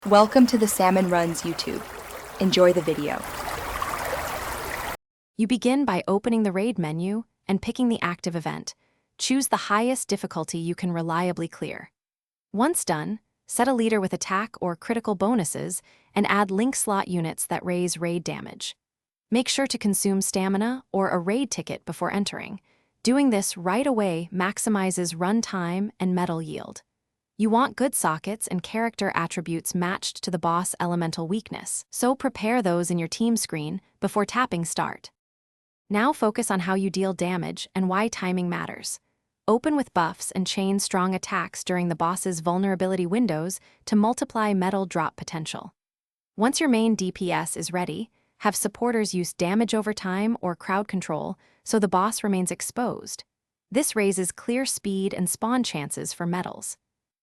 Welcome to the Salmon Runs YouTube. Enjoy the video. You begin by opening the raid menu and picking the active event. Choose the highest difficulty you can reliably clear. Once done, set a leader with attack or critical bonuses and add link slot units that raise raid damage. Make sure to consume stamina or a raid ticket before entering. Doing this right away maximizes run time and medal yield. You want good sockets and character attributes matched to the boss elemental weakness, so prepare those in your team screen before tapping start. Now focus on how you deal damage and why timing matters. Open with buffs and chain strong attacks during the boss's vulnerability windows to multiply medal drop potential. Once your main DPS is ready, have supporters use damage over time or crowd control so the boss remains exposed. This raises clear speed and spawn chances for medals.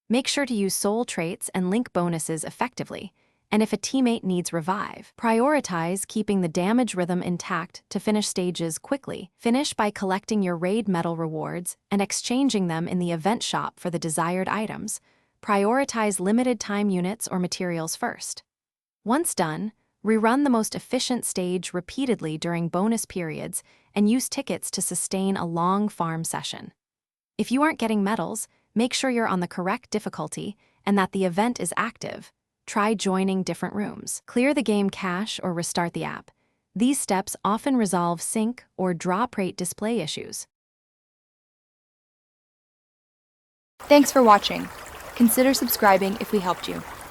Make sure to use soul traits and link bonuses effectively, and if a teammate needs revive, prioritize keeping the damage rhythm intact to finish stages quickly. Finish by collecting your raid medal rewards and exchanging them in the event shop for the desired items. Prioritize limited time units or materials first. Once done, rerun the most efficient stage repeatedly during bonus periods and use tickets to sustain a long farm session. If you aren't getting medals, make sure you're on the correct difficulty and that the event is active. Try joining different rooms. Clear the game cache or restart the app. These steps often resolve sync or drop rate display issues. Thanks for watching. Consider subscribing if we helped you.